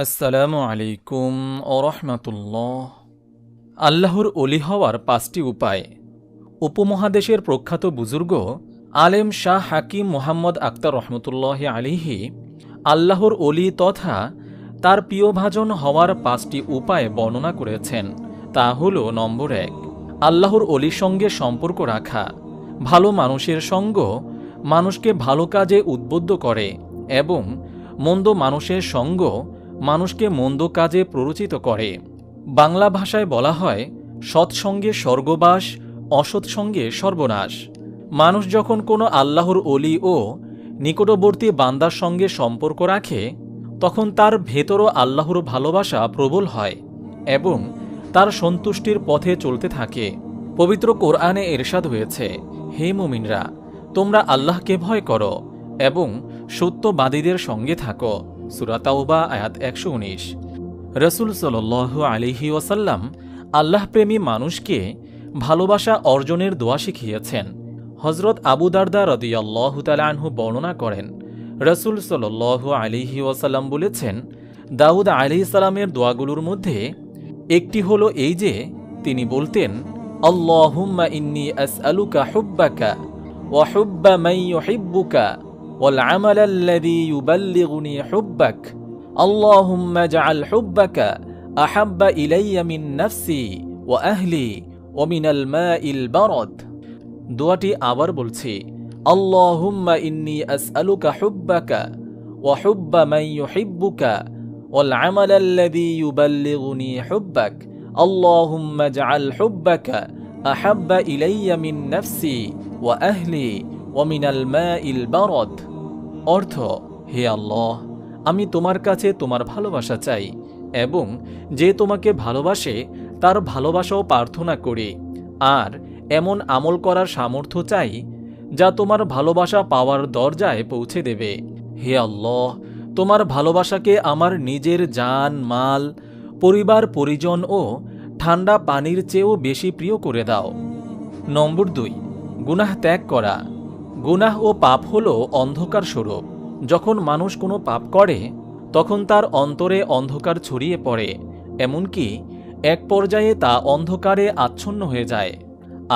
আসসালামু আলাইকুম ওরহমতুল্লাহ। আল্লাহর অলি হওয়ার 5টি উপায়। উপমহাদেশের প্রখ্যাত বুজুর্গ আলেম শাহ হাকিম মোহাম্মদ আক্তার রহমতুল্লাহ আলিহি আল্লাহর অলি তথা তার প্রিয়ভাজন হওয়ার 5টি উপায় বর্ণনা করেছেন। তা হল, নম্বর 1, আল্লাহর অলির সঙ্গে সম্পর্ক রাখা। ভালো মানুষের সঙ্গ মানুষকে ভালো কাজে উদ্বুদ্ধ করে এবং মন্দ মানুষের সঙ্গ মানুষকে মন্দ কাজে প্ররোচিত করে। বাংলা ভাষায় বলা হয়, সৎসঙ্গে স্বর্গবাস, অসৎসঙ্গে সর্বনাশ। মানুষ যখন কোনো আল্লাহর অলি ও নিকটবর্তী বান্দার সঙ্গে সম্পর্ক রাখে তখন তার ভেতরও আল্লাহর ভালোবাসা প্রবল হয় এবং তার সন্তুষ্টির পথে চলতে থাকে। পবিত্র কোরআনে ইরশাদ হয়েছে, হে মুমিনরা, তোমরা আল্লাহকে ভয় করো এবং সত্যবাদীদের সঙ্গে থাকো। সূরা তাওবা আয়াত 119। রাসূল সাল্লাল্লাহু আলাইহি ওয়াসাল্লাম আল্লাহ প্রেমী মানুষকে ভালোবাসা অর্জনের দোয়া শিখিয়েছেন। হযরত আবু দারদা রাদিয়াল্লাহু তাআলা আনহু বর্ণনা করেন, রাসূল সাল্লাল্লাহু আলাইহি ওয়াসাল্লাম বলেছেন, দাউদ আলাইহিস সালামের দোয়াগুলোর মধ্যে একটি হলো এই যে তিনি বলতেন, আল্লাহুম্মা ইন্নী আসআলুকা হুব্বাকা ওয়া হুব্বা মান ইউহিব্বুকা ওয়াল আমাল আল্লাযী ইউবাল্লিগুনি হুব্বাক আল্লাহুম্মা ইজআল হুব্বাকা আহাব্বা ইলাইয়া মিন নাফসি ওয়া আহলি ওয়া মিনাল মাইল বারাদ। দোয়াটি আবার বলছি, আল্লাহুম্মা ইন্নী আসআলুকা হুব্বাকা ওয়া হুব্বা মান ইউহিব্বুকা ওয়াল আমাল আল্লাযী ইউবাল্লিগুনি হুব্বাক আল্লাহুম্মা ইজআল হুব্বাকা আহাব্বা ইলাইয়া মিন নাফসি ওয়া আহলি ওয়া মিনাল মাইল বারাদ। অর্থ, হে আল্লাহ, আমি তোমার কাছে তোমার ভালোবাসা চাই এবং যে তোমাকে ভালোবাসে তার ভালোবাসাও প্রার্থনা করি, আর এমন আমল করার সামর্থ্য চাই যা তোমার ভালোবাসা পাওয়ার দরজায় পৌঁছে দেবে। হে আল্লাহ, তোমার ভালোবাসাকে আমার নিজের জান, মাল, পরিবার, পরিজন ও ঠান্ডা পানির চেয়েও বেশি প্রিয় করে দাও। নম্বর 2, গুনাহ ত্যাগ করা। গুনাহ ও পাপ হল অন্ধকার স্বরূপ। যখন মানুষ কোনো পাপ করে তখন তার অন্তরে অন্ধকার ছড়িয়ে পড়ে, এমনকি এক পর্যায়ে তা অন্ধকারে আচ্ছন্ন হয়ে যায়,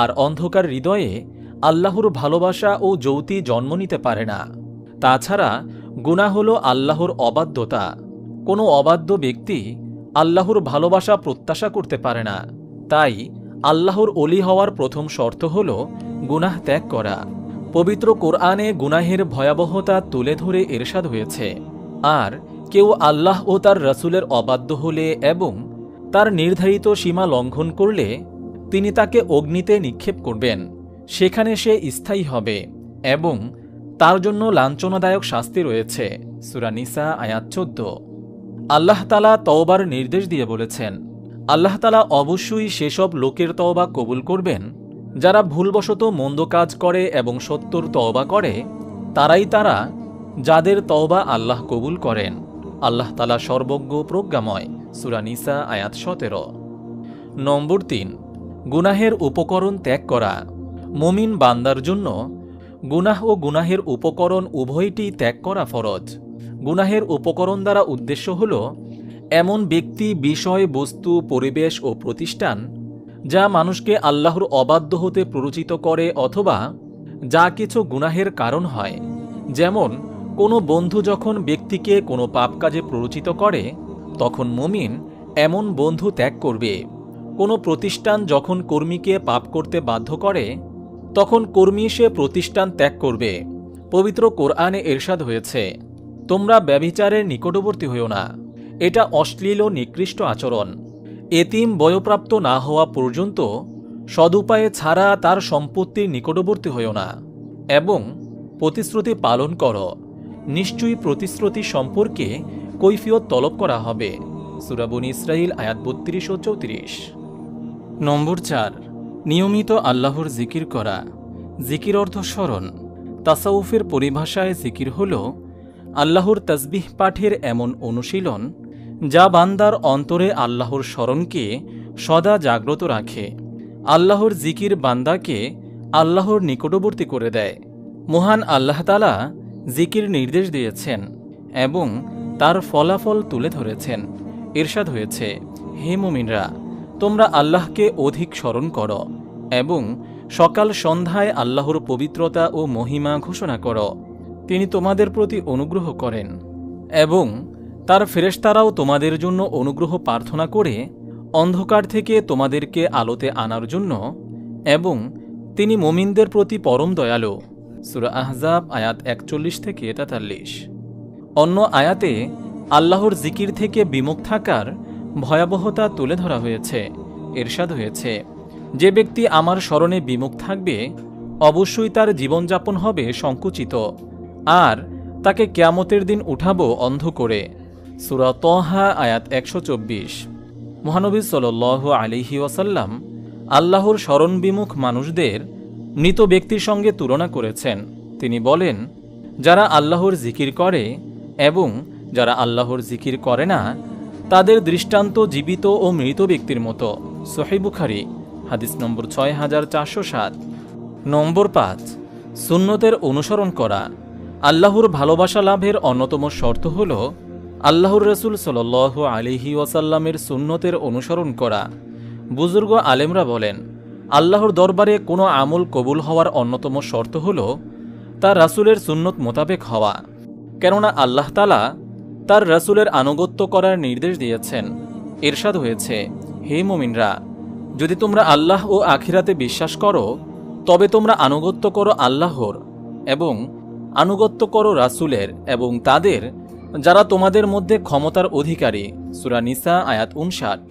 আর অন্ধকার হৃদয়ে আল্লাহর ভালোবাসা ও জ্যোতি জন্ম নিতে পারে না। তাছাড়া গুনাহ হল আল্লাহর অবাধ্যতা। কোনো অবাধ্য ব্যক্তি আল্লাহর ভালোবাসা প্রত্যাশা করতে পারে না। তাই আল্লাহর অলি হওয়ার প্রথম শর্ত হল গুনাহ ত্যাগ করা। পবিত্র কোরআনে গুনাহের ভয়াবহতা তুলে ধরে ইরশাদ হয়েছে, আর কেউ আল্লাহ ও তার রাসূলের অবাধ্য হলে এবং তার নির্ধারিত সীমা লঙ্ঘন করলে তিনি তাকে অগ্নিতে নিক্ষেপ করবেন, সেখানে সে স্থায়ী হবে এবং তার জন্য লাঞ্ছনাদায়ক শাস্তি রয়েছে। সূরা নিসা আয়াত 14। আল্লাহ তাআলা তওবার নির্দেশ দিয়ে বলেছেন, আল্লাহ তাআলা অবশ্যই সেসব লোকের তওবা কবুল করবেন যারা ভুলবশত মন্দ কাজ করে এবং সত্যর তওবা করে, তারা যাদের তওবা আল্লাহ কবুল করেন। আল্লাহ তাআলা সর্বজ্ঞ প্রজ্ঞাময়। সূরা নিসা আয়াত 17। নম্বর 3, গুনাহের উপকরণ ত্যাগ করা। মুমিন বান্দার জন্য গুনাহ ও গুনাহের উপকরণ উভয়টি ত্যাগ করা ফরজ। গুনাহের উপকরণ দ্বারা উদ্দেশ্য হল এমন ব্যক্তি, বিষয়, বস্তু, পরিবেশ ও প্রতিষ্ঠান যা মানুষকে আল্লাহর অবাধ্য হতে প্ররোচিত করে অথবা যা কিছু গুনাহের কারণ হয়। যেমন কোনো বন্ধু যখন ব্যক্তিকে কোনো পাপ কাজে প্ররোচিত করে তখন মুমিন এমন বন্ধু ত্যাগ করবে। কোনো প্রতিষ্ঠান যখন কর্মীকে পাপ করতে বাধ্য করে তখন কর্মী সে প্রতিষ্ঠান ত্যাগ করবে। পবিত্র কোরআনে ইরশাদ হয়েছে, তোমরা ব্যভিচারের নিকটবর্তী হইও না, এটা অশ্লীল ও নিকৃষ্ট আচরণ। এতিম বয়ঃপ্রাপ্ত না হওয়া পর্যন্ত সদুপায়ে ছাড়া তার সম্পত্তির নিকটবর্তী হইও না এবং প্রতিশ্রুতি পালন করো, নিশ্চয়ই প্রতিশ্রুতি সম্পর্কে কৈফিয়ত তলব করা হবে। সূরা বনী ইসরাঈল আয়াত 32 ও 34। নম্বর 4, নিয়মিত আল্লাহর জিকির করা। জিকির অর্থ স্মরণ। তাসাউফের পরিভাষায় জিকির হল আল্লাহর তাসবিহ পাঠের এমন অনুশীলন যা বান্দার অন্তরে আল্লাহর স্মরণকে সদা জাগ্রত রাখে। আল্লাহর জিকির বান্দাকে আল্লাহর নিকটবর্তী করে দেয়। মহান আল্লাহ তাআলা জিকির নির্দেশ দিয়েছেন এবং তার ফলাফল তুলে ধরেছেন। ইরশাদ হয়েছে, হে মুমিনরা, তোমরা আল্লাহকে অধিক স্মরণ করো এবং সকাল সন্ধ্যায় আল্লাহর পবিত্রতা ও মহিমা ঘোষণা করো। তিনি তোমাদের প্রতি অনুগ্রহ করেন এবং তার ফেরেশতারাও তোমাদের জন্য অনুগ্রহ প্রার্থনা করে অন্ধকার থেকে তোমাদেরকে আলোতে আনার জন্য, এবং তিনি মুমিনদের প্রতি পরম দয়ালু। সূরা আহজাব আয়াত 41 থেকে 43। অন্য আয়াতে আল্লাহর জিকির থেকে বিমুখ থাকার ভয়াবহতা তুলে ধরা হয়েছে। ইরশাদ হয়েছে, যে ব্যক্তি আমার স্মরণে বিমুখ থাকবে অবশ্যই তার জীবনযাপন হবে সংকুচিত, আর তাকে কিয়ামতের দিন উঠাবো অন্ধ করে। সূরা তহা আয়াত 124। মহানবী সাল্লাল্লাহু আলাইহি ওয়াসাল্লাম আল্লাহর স্মরণ বিমুখ মানুষদের মৃত ব্যক্তির সঙ্গে তুলনা করেছেন। তিনি বলেন, যারা আল্লাহর জিকির করে এবং যারা আল্লাহর জিকির করে না, তাদের দৃষ্টান্ত জীবিত ও মৃত ব্যক্তির মতো। সহিহ বুখারী হাদিস নম্বর 6407। নম্বর 5, সুন্নতের অনুসরণ করা। আল্লাহর ভালোবাসা লাভের অন্যতম শর্ত হল আল্লাহর রাসূল সাল্লাল্লাহু আলাইহি ওয়াসাল্লামের সুন্নতের অনুসরণ করা। বুজুর্গ আলেমরা বলেন, আল্লাহর দরবারে কোনো আমল কবুল হওয়ার অন্যতম শর্ত হল তার রাসূলের সুন্নত মোতাবেক হওয়া। কেননা আল্লাহ তাআলা তার রাসূলের আনুগত্য করার নির্দেশ দিয়েছেন। ইরশাদ হয়েছে, হে মুমিনরা, যদি তোমরা আল্লাহ ও আখিরাতে বিশ্বাস করো তবে তোমরা আনুগত্য করো আল্লাহর এবং আনুগত্য করো রাসূলের এবং তাদের যারা তোমাদের মধ্যে ক্ষমতার অধিকারী। সূরা নিসা আয়াত 59।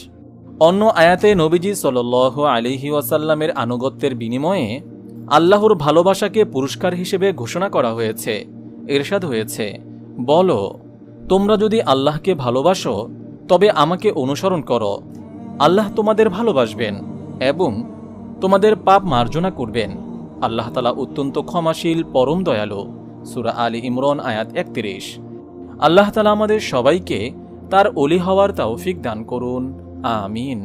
অন্য আয়াতে নবীজি সাল্লাল্লাহু আলাইহি ওয়াসাল্লামের আনুগত্যের বিনিময়ে আল্লাহর ভালোবাসাকে পুরস্কার হিসেবে ঘোষণা করা হয়েছে। ইরশাদ হয়েছে, বলো, তোমরা যদি আল্লাহকে ভালোবাসো তবে আমাকে অনুসরণ করো। আল্লাহ তোমাদের ভালোবাসবেন এবং তোমাদের পাপ মার্জনা করবেন। আল্লাহ তাআলা অত্যন্ত ক্ষমাশীল, পরম দয়ালু। সূরা আলী ইমরান আয়াত 31। আল্লাহ তাআলা আমাদের সবাইকে তার ওলি হওয়ার তৌফিক দান করুন। আমিন।